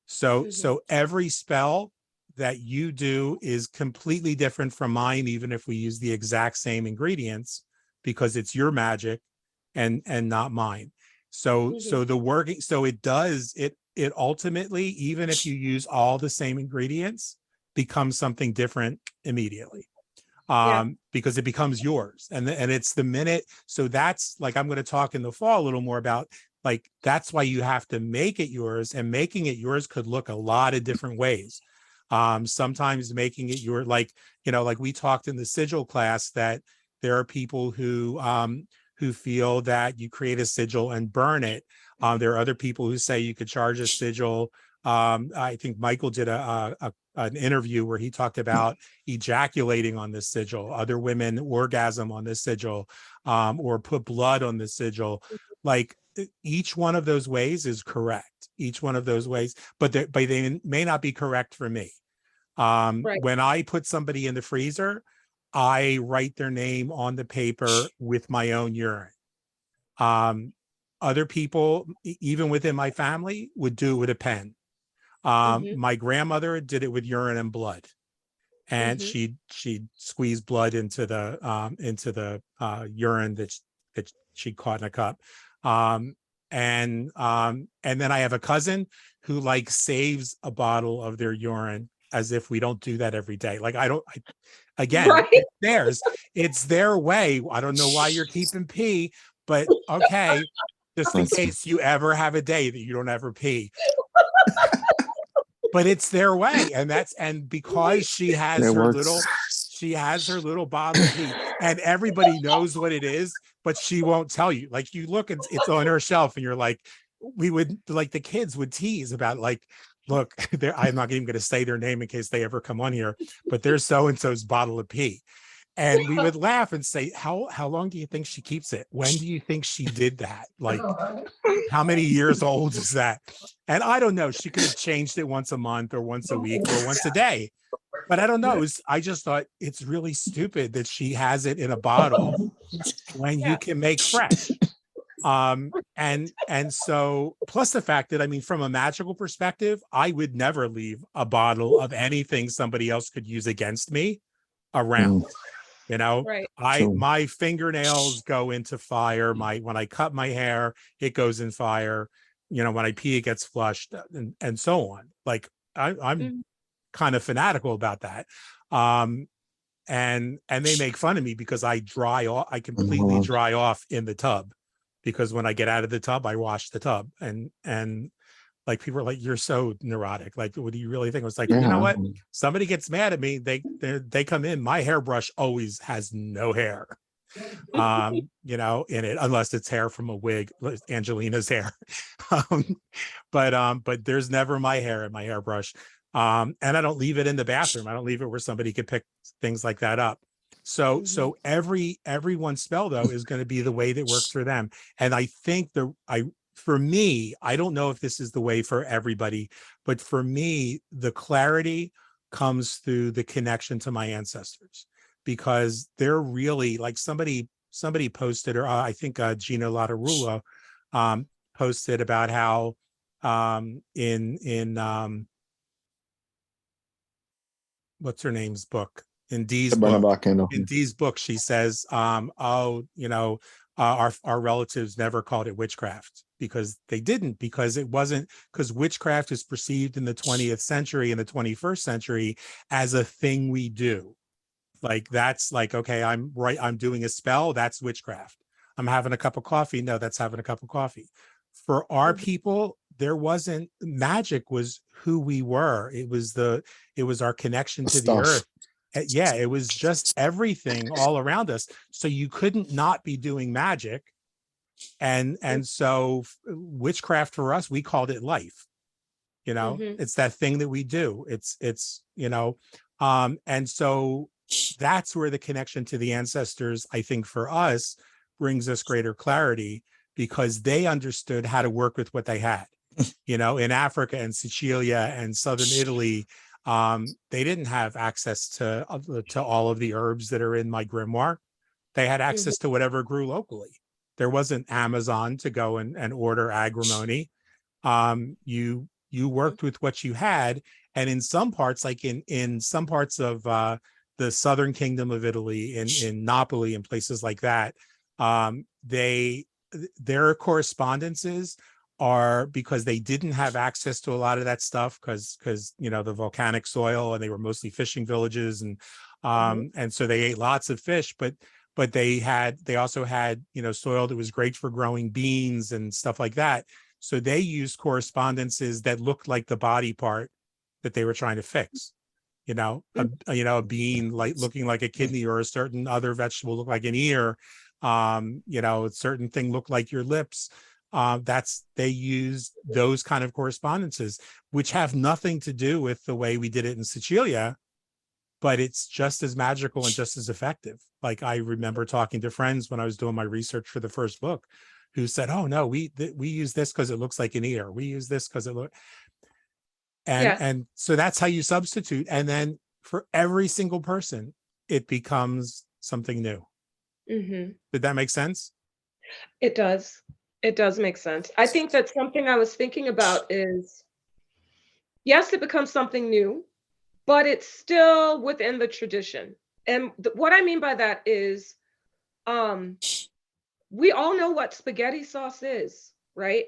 So every spell that you do is completely different from mine, even if we use the exact same ingredients, because it's your magic and not mine. So the working, so it ultimately, even if you use all the same ingredients, becomes something different immediately. Because it becomes yours. And it's the minute. So that's like, I'm going to talk in the fall a little more about, like, that's why you have to make it yours, and making it yours could look a lot of different ways. Sometimes making it your, like, like we talked in the sigil class, that there are people who feel that you create a sigil and burn it. There are other people who say you could charge a sigil. I think Michael did an interview where he talked about ejaculating on this sigil. Other women orgasm on this sigil, or put blood on the sigil. Like, each one of those ways is correct. Each one of those ways, but they may not be correct for me. When I put somebody in the freezer, I write their name on the paper with my own urine. Other people, even within my family, would do it with a pen. My grandmother did it with urine and blood, and she'd squeeze blood into the urine that she caught in a cup. And then I have a cousin who, like, saves a bottle of their urine, as if we don't do that every day. Like, again, it's their way. I don't know why you're keeping pee, but okay, just in case you ever have a day that you don't ever pee. But it's their way, and because she has her little bottle of pee, and everybody knows what it is, but she won't tell you. Like, you look, and it's on her shelf, and you're like, the kids would tease about, like, look, I'm not even going to say their name in case they ever come on here, but there's so-and-so's bottle of pee. And we would laugh and say, how long do you think she keeps it? When do you think she did that? Like, how many years old is that? And I don't know. She could have changed it once a month, or once a week, or once a day. But I don't know. I just thought it's really stupid that she has it in a bottle when you can make fresh. And so, plus the fact that, I mean, from a magical perspective, I would never leave a bottle of anything somebody else could use against me around. My fingernails go into fire. When I cut my hair, it goes in fire. When I pee, it gets flushed, and so on. Like, I'm kind of fanatical about that. And they make fun of me because I completely dry off in the tub, because when I get out of the tub, I wash the tub, and like, people are like, you're so neurotic. Like, what do you really think? I was like, you know what? Somebody gets mad at me, they come in. My hairbrush always has no hair, in it, unless it's hair from a wig, Angelina's hair. But there's never my hair in my hairbrush. And I don't leave it in the bathroom. I don't leave it where somebody could pick things like that up. So everyone's spell, though, is going to be the way that works for them. And I think for me, I don't know if this is the way for everybody, but for me, the clarity comes through the connection to my ancestors, because they're really, like, somebody posted, or I think Gina Lattarulo posted about how in what's her name's book, in Dee's book, she says, our relatives never called it witchcraft, because they didn't, because it wasn't, because witchcraft is perceived in the 20th century and the 21st century as a thing we do. Like, that's like, okay, I'm doing a spell, that's witchcraft. I'm having a cup of coffee, no, that's having a cup of coffee. For our people, there wasn't, magic was who we were. It was our connection to the earth. Yeah, it was just everything all around us. So you couldn't not be doing magic. And so witchcraft for us, we called it life. It's that thing that we do. It's and so that's where the connection to the ancestors, I think for us, brings us greater clarity, because they understood how to work with what they had. In Africa and Sicilia and southern Italy, they didn't have access to all of the herbs that are in my grimoire. They had access to whatever grew locally. There wasn't Amazon to go and order agrimony. You worked with what you had, and in some parts, like in some parts of the southern kingdom of Italy, in Napoli and places like that, their correspondences are, because they didn't have access to a lot of that stuff, because the volcanic soil, and they were mostly fishing villages, and so they ate lots of fish, but they also had soil that was great for growing beans and stuff like that. So they used correspondences that looked like the body part that they were trying to fix. A bean looking like a kidney, or a certain other vegetable look like an ear. A certain thing looked like your lips. They use those kind of correspondences, which have nothing to do with the way we did it in Sicilia, but it's just as magical and just as effective. Like, I remember talking to friends when I was doing my research for the first book, who said, "Oh no, we use this because it looks like an ear. We use this because it look." And so that's how you substitute. And then for every single person, it becomes something new. Did that make sense? It does. It does make sense. I think that something I was thinking about is, yes, it becomes something new, but it's still within the tradition. And what I mean by that is, we all know what spaghetti sauce is, right?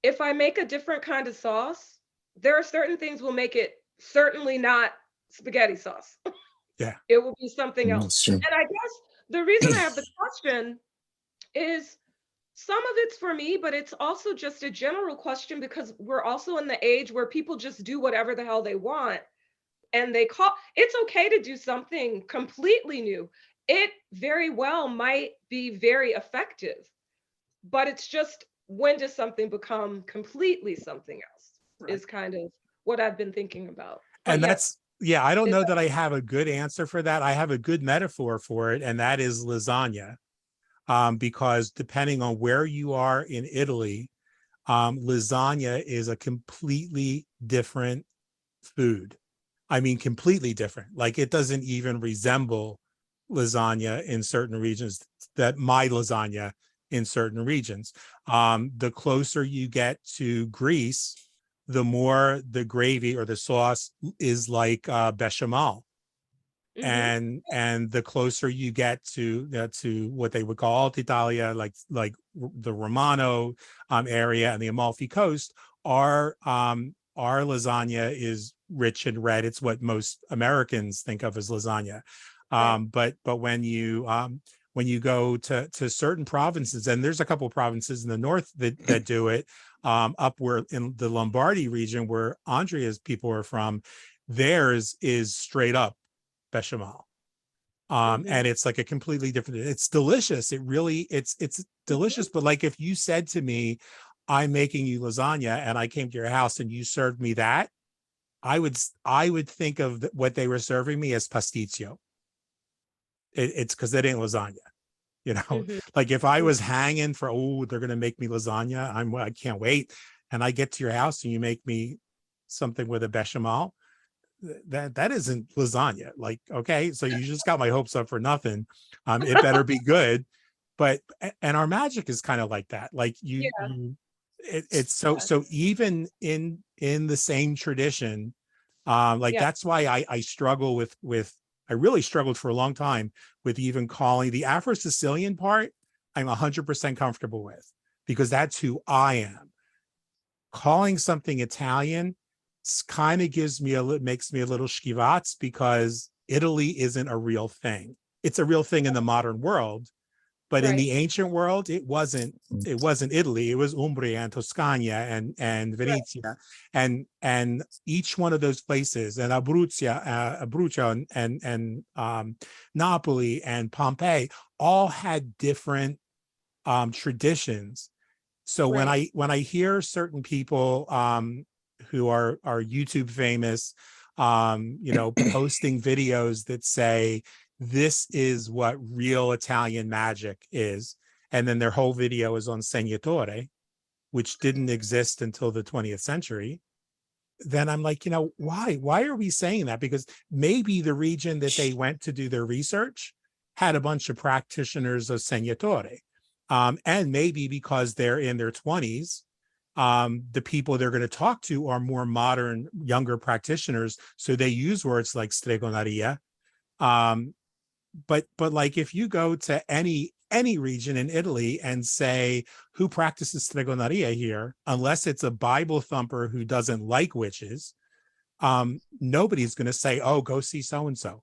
If I make a different kind of sauce, there are certain things will make it certainly not spaghetti sauce. Yeah. It will be something else. That's true. And I guess the reason I have the question is, some of it's for me, but it's also just a general question, because we're also in the age where people just do whatever the hell they want. And it's okay to do something completely new. It very well might be very effective, but it's just, when does something become completely something else? Right. Is kind of what I've been thinking about. But And yes, I don't know that I have a good answer for that. I have a good metaphor for it, and that is lasagna. Because depending on where you are in Italy, lasagna is a completely different food. I mean, completely different. Like, it doesn't even resemble lasagna in certain regions, that my lasagna in certain regions. The closer you get to Greece, the more the gravy or the sauce is like bechamel. And the closer you get to what they would call Alta Italia, like the Romano area and the Amalfi Coast, our lasagna is rich and red. It's what most Americans think of as lasagna. But when you go to certain provinces, and there's a couple of provinces in the north that do it, up where in the Lombardy region where Andrea's people are from, theirs is straight up bechamel. And it's like a completely different, it's delicious. It's delicious. But like, if you said to me, I'm making you lasagna, and I came to your house and you served me that, I would think of what they were serving me as pasticcio. It's because it ain't lasagna, like, if I was hanging for, they're going to make me lasagna, I can't wait. And I get to your house and you make me something with a bechamel, that isn't lasagna. Like, okay, so you just got my hopes up for nothing. It better be good. And our magic is kind of like that. Like, it's so even in the same tradition, that's why I struggle with I really struggled for a long time with even calling the Afro-Sicilian part. I'm 100% comfortable with, because that's who I am. Calling something Italian kind of makes me a little schivats, because Italy isn't a real thing. It's a real thing in the modern world, but in the ancient world, it wasn't Italy. It was Umbria and Toscana and Venezia, and each one of those places, and Abruzzo and Napoli and Pompeii, all had different traditions. So when I hear certain people who are YouTube famous, posting videos that say, this is what real Italian magic is. And then their whole video is on Segnatore, which didn't exist until the 20th century. Then I'm like, why are we saying that? Because maybe the region that they went to do their research had a bunch of practitioners of Segnatore. And maybe because they're in their 20s, the people they're going to talk to are more modern, younger practitioners. So they use words like stregoneria. But like if you go to any region in Italy and say, who practices stregoneria here, unless it's a Bible thumper who doesn't like witches, nobody's going to say, oh, go see so-and-so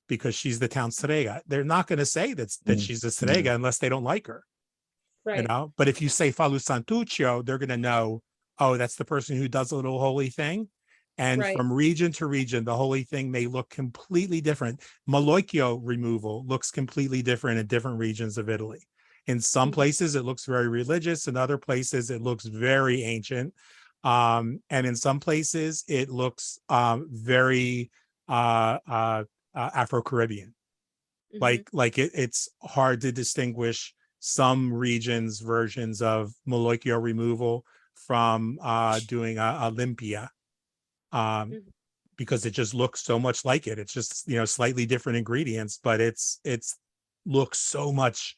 because she's the town strega. They're not going to say that she's a strega unless they don't like her. Right. But if you say Fallo Santuccio, they're going to know, oh, that's the person who does a little holy thing. And Right. from region to region, the holy thing may look completely different. Maloicchio removal looks completely different in different regions of Italy. In some places, it looks very religious. In other places, it looks very ancient. And in some places, it looks very Afro-Caribbean. Like it's hard to distinguish some regions' versions of Maloicchio removal from doing a limpia. Because it just looks so much like it. It's just, slightly different ingredients, but it's looks so much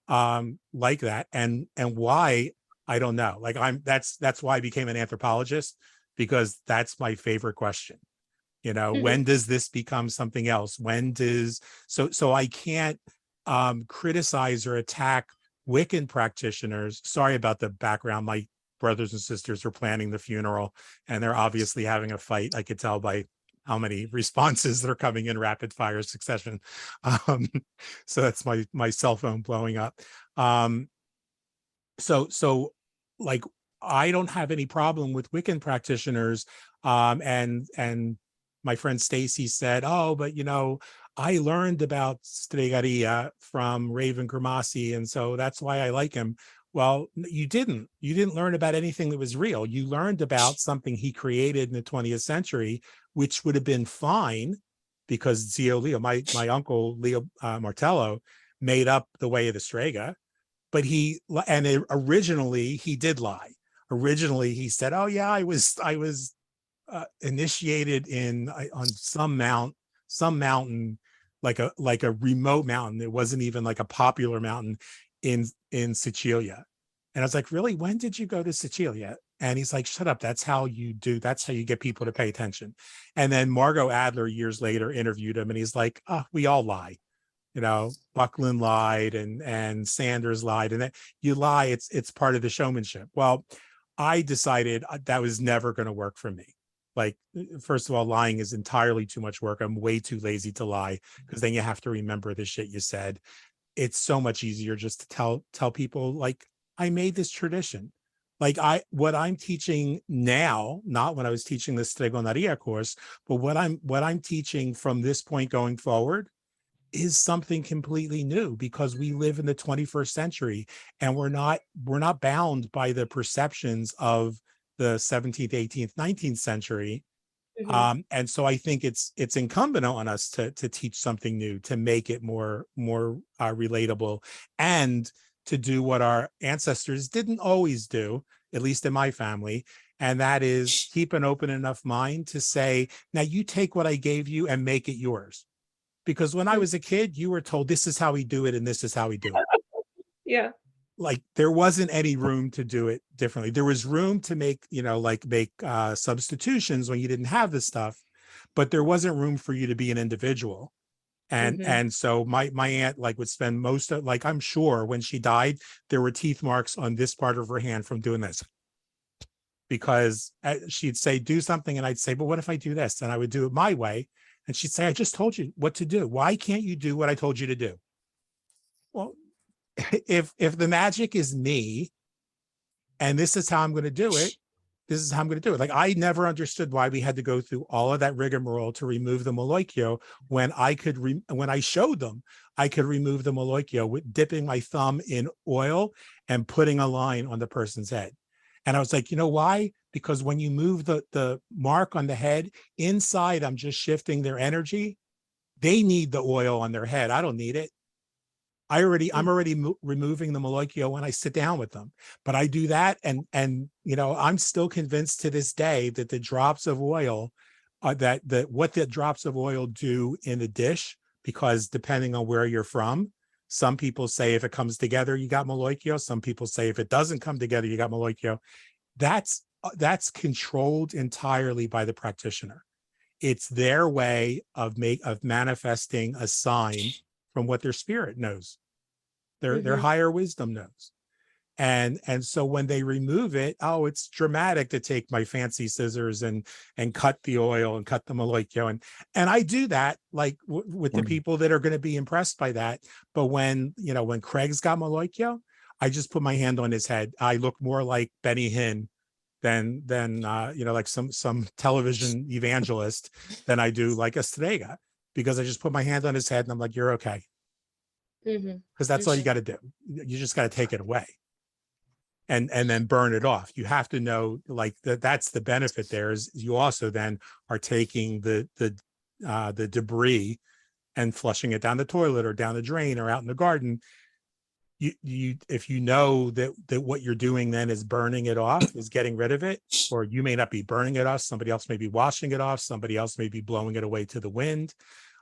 like that. And why, I don't know. Like that's why I became an anthropologist, because that's my favorite question. When does this become something else? So I can't criticize or attack Wiccan practitioners. Sorry about the background. My brothers and sisters are planning the funeral, and they're obviously having a fight. I could tell by how many responses that are coming in rapid fire succession. So that's my cell phone blowing up. So like, I don't have any problem with Wiccan practitioners. And my friend Stacy said, oh, but I learned about Stregaria from Raven Gramasi, and so that's why I like him. Well, you didn't learn about anything that was real. You learned about something he created in the 20th century, which would have been fine because Zio Leo, my uncle Leo Martello, made up the way of the Strega, but originally he did lie. Originally he said, oh yeah, I was initiated on some mountain, like a remote mountain. It wasn't even like a popular mountain in Sicilia. And I was like, really? When did you go to Sicilia? And he's like, shut up. That's how you get people to pay attention. And then Margot Adler years later interviewed him, and he's like, oh, we all lie. Buckland lied and Sanders lied, and you lie. It's part of the showmanship. Well, I decided that was never going to work for me. Like, first of all, lying is entirely too much work. I'm way too lazy to lie, because then you have to remember the shit you said. It's so much easier just to tell people, like, I made this tradition. Like what I'm teaching now, not when I was teaching the Stregoneria course, but what I'm teaching from this point going forward is something completely new, because we live in the 21st century and we're not bound by the perceptions of the 17th, 18th, 19th century. And so I think it's incumbent on us to teach something new, to make it more relatable, and to do what our ancestors didn't always do, at least in my family, and that is keep an open enough mind to say, now you take what I gave you and make it yours. Because when I was a kid, you were told this is how we do it and this is how we do it. Yeah. Like there wasn't any room to do it differently. There was room to make, substitutions when you didn't have this stuff, but there wasn't room for you to be an individual. And so my aunt would spend most of, I'm sure when she died, there were teeth marks on this part of her hand from doing this, because she'd say, do something. And I'd say, but what if I do this? And I would do it my way. And she'd say, I just told you what to do. Why can't you do what I told you to do? Well, if the magic is me and this is how I'm going to do it, this is how I'm going to do it. Like, I never understood why we had to go through all of that rigmarole to remove the Maloicchio when when I showed them, I could remove the Maloicchio with dipping my thumb in oil and putting a line on the person's head. And I was like, you know why? Because when you move the mark on the head inside, I'm just shifting their energy. They need the oil on their head. I don't need it. I'm already removing the Maloikyo when I sit down with them. But I do that, and I'm still convinced to this day that the drops of oil, what the drops of oil do in a dish, because depending on where you're from, some people say if it comes together, you got Maloikyo. Some people say if it doesn't come together, you got Maloikyo. That's controlled entirely by the practitioner. It's their way of manifesting a sign from what their spirit knows, their higher wisdom knows. And so when they remove it, oh, it's dramatic to take my fancy scissors and cut the oil and cut the Maloikyo. And I do that like with the people that are going to be impressed by that. But when Craig's got Maloikyo, I just put my hand on his head. I look more like Benny Hinn than like some television evangelist than I do like a Strega, because I just put my hand on his head and I'm like, you're okay. Because that's all you got to do. You just got to take it away and then burn it off. You have to know, like, that's the benefit there, is you also then are taking the debris and flushing it down the toilet or down the drain or out in the garden. If you know that what you're doing then is burning it off, is getting rid of it, or you may not be burning it off, somebody else may be washing it off, somebody else may be blowing it away to the wind,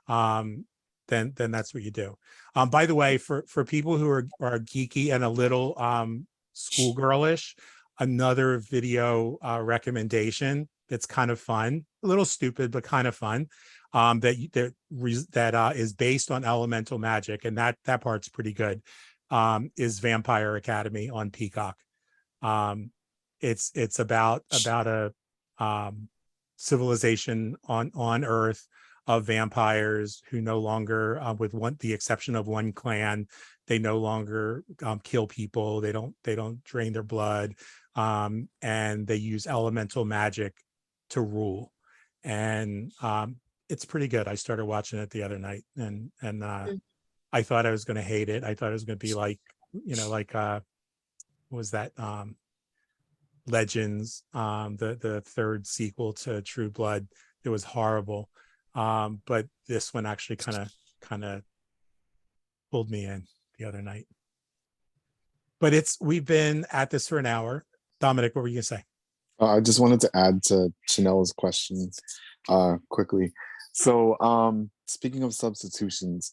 then that's what you do. By the way, for people who are geeky and a little schoolgirlish, another video recommendation that's kind of fun, a little stupid but kind of fun, that is based on elemental magic, and that part's pretty good, is Vampire Academy on Peacock. It's about a civilization on Earth of vampires who no longer, with the exception of one clan, they no longer kill people. They don't drain their blood, and they use elemental magic to rule. And it's pretty good. I started watching it the other night, and I thought I was going to hate it. I thought it was going to be like, what was that? Legends, the third sequel to True Blood. It was horrible. But this one actually kind of pulled me in the other night. But we've been at this for an hour. Dominic, what were you gonna say? I just wanted to add to Chanel's question quickly. So speaking of substitutions,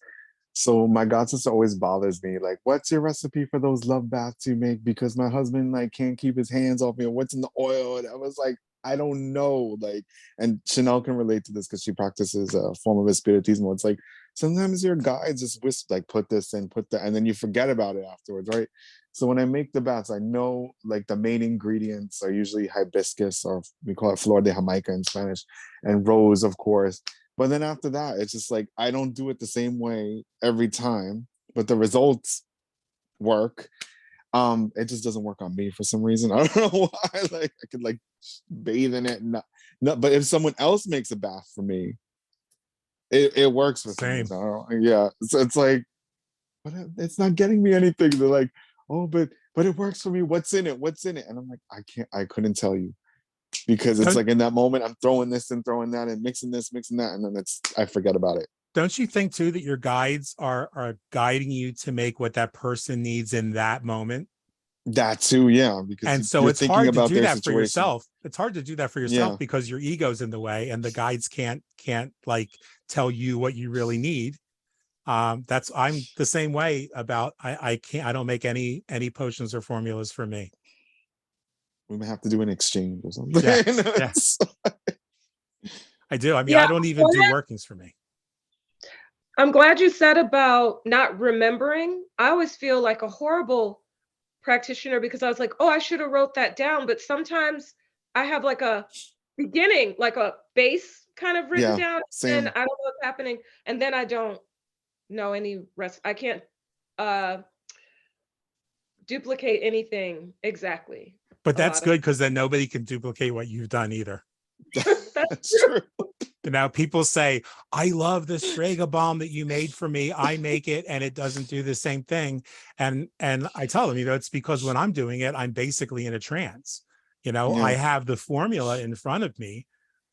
so my god sister always bothers me, like, what's your recipe for those love baths you make? Because my husband like can't keep his hands off me, or what's in the oil? And I was like, I don't know. Like, and Chanel can relate to this because she practices a form of espiritismo. It's like sometimes your guides just whisper, like, put this in, put that, and then you forget about it afterwards, right? So when I make the baths, I know like the main ingredients are usually hibiscus, or we call it flor de Jamaica in Spanish, and rose, of course. But then after that, it's just like I don't do it the same way every time, but the results work. It just doesn't work on me for some reason. I don't know why. Like I could like bathe in it, but if someone else makes a bath for me, it works for some reason. Yeah, so it's like, but it's not getting me anything. They're like, oh, but it works for me. What's in it? What's in it? And I'm like, I couldn't tell you, because it's like in that moment I'm throwing this and throwing that and mixing this, mixing that, and then I forget about it. Don't you think too that your guides are guiding you to make what that person needs in that moment? That too, yeah. Because and so it's hard to do that for yourself. It's hard to do that for yourself because your ego's in the way, and the guides can't like tell you what you really need. I'm the same way about I don't make any potions or formulas for me. We may have to do an exchange or something. Yes. I do. I mean, I don't even do workings for me. I'm glad you said about not remembering. I always feel like a horrible practitioner because I was like, oh, I should have wrote that down. But sometimes I have like a beginning, like a base kind of written down, and I don't know what's happening. And then I don't know any rest. I can't duplicate anything exactly. But that's good, because then nobody can duplicate what you've done either. That's true. Now people say, I love the Strega bomb that you made for me. I make it and it doesn't do the same thing. And I tell them, it's because when I'm doing it, I'm basically in a trance. You know, Yeah. I have the formula in front of me,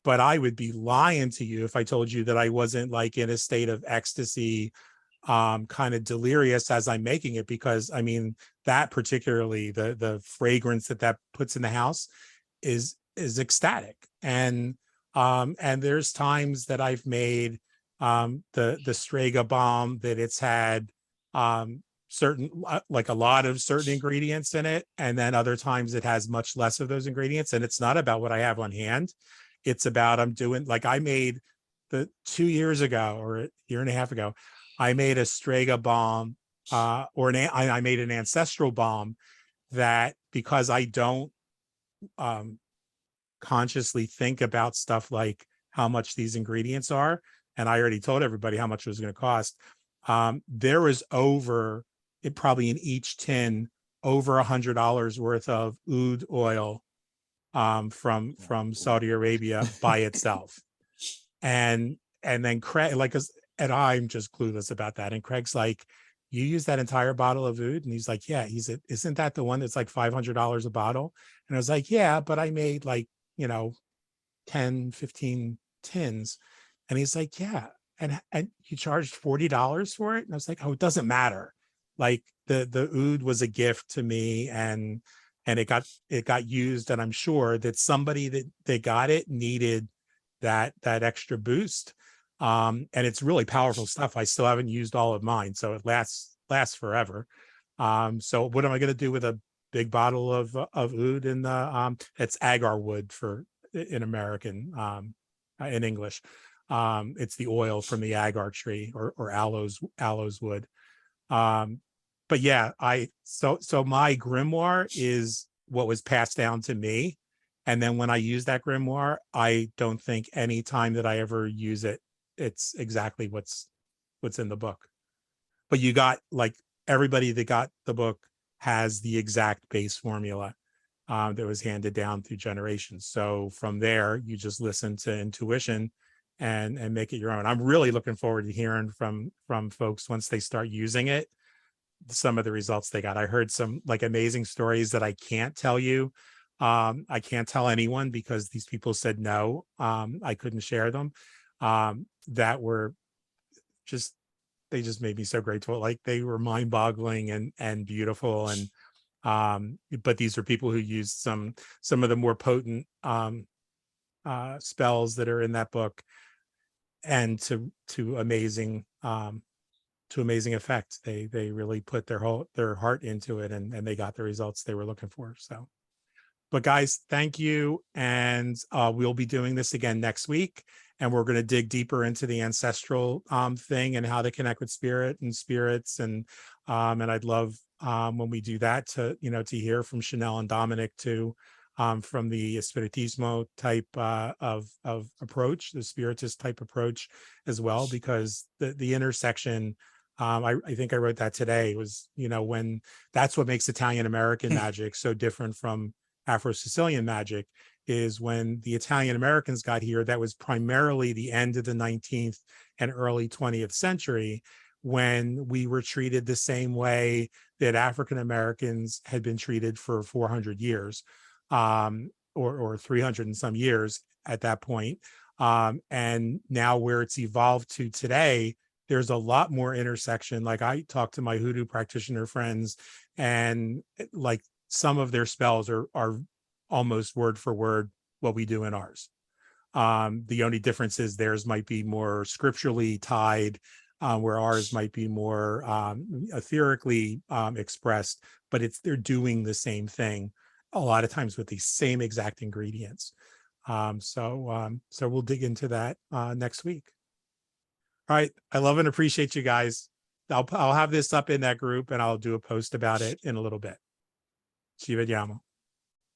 but I would be lying to you if I told you that I wasn't like in a state of ecstasy, kind of delirious as I'm making it, because I mean, that particularly the fragrance that puts in the house is ecstatic. And there's times that I've made the Strega bomb that it's had certain, like a lot of certain ingredients in it, and then other times it has much less of those ingredients. And it's not about what I have on hand, it's about I'm doing, like I made the 2 years ago or a year and a half ago, I made a Strega bomb, I made an ancestral bomb that, because I don't consciously think about stuff like how much these ingredients are, and I already told everybody how much it was going to cost. There was over it probably in each tin over $100 worth of oud oil from Saudi Arabia by itself. And then Craig, like, and I'm just clueless about that. And Craig's like, you use that entire bottle of oud? And he's like, yeah. Isn't that the one that's like $500 a bottle? And I was like, yeah, but I made like, 10, 15 tins. And he's like, yeah. And you charged $40 for it? And I was like, oh, it doesn't matter. Like the oud was a gift to me, and it got used. And I'm sure that somebody that got it needed that extra boost. And it's really powerful stuff. I still haven't used all of mine, so it lasts forever. So what am I going to do with a big bottle of oud? In the it's agar wood for in American, in English. It's the oil from the agar tree, or aloes wood. But yeah, so my grimoire is what was passed down to me. And then when I use that grimoire, I don't think any time that I ever use it, it's exactly what's in the book. But you got, like, everybody that got the book has the exact base formula that was handed down through generations. So from there, you just listen to intuition and make it your own. I'm really looking forward to hearing from folks once they start using it, some of the results they got. I heard some like amazing stories that I can't tell you. I can't tell anyone because these people said no, I couldn't share them. That were just, they just made me so grateful. Like, they were mind-boggling and beautiful. And but these are people who used some of the more potent spells that are in that book, and to amazing effect. They really put their heart into it, and they got the results they were looking for. So, but guys, thank you. And we'll be doing this again next week, and we're going to dig deeper into the ancestral thing and how to connect with spirit and spirits. And I'd love when we do that to hear from Chanel and Dominic too, from the Espiritismo type of approach, the Spiritist type approach as well, because the intersection, I think I wrote that today, was, when that's what makes Italian American magic so different from Afro-Sicilian magic, is when the Italian Americans got here, that was primarily the end of the 19th and early 20th century, when we were treated the same way that African Americans had been treated for 400 years, or 300 and some years at that point. And now where it's evolved to today, there's a lot more intersection. Like, I talk to my hoodoo practitioner friends, and like some of their spells are almost word for word what we do in ours. The only difference is theirs might be more scripturally tied, where ours might be more etherically expressed, but they're doing the same thing a lot of times with the same exact ingredients. So we'll dig into that next week. All right. I love and appreciate you guys. I'll have this up in that group, and I'll do a post about it in a little bit. Ci vediamo.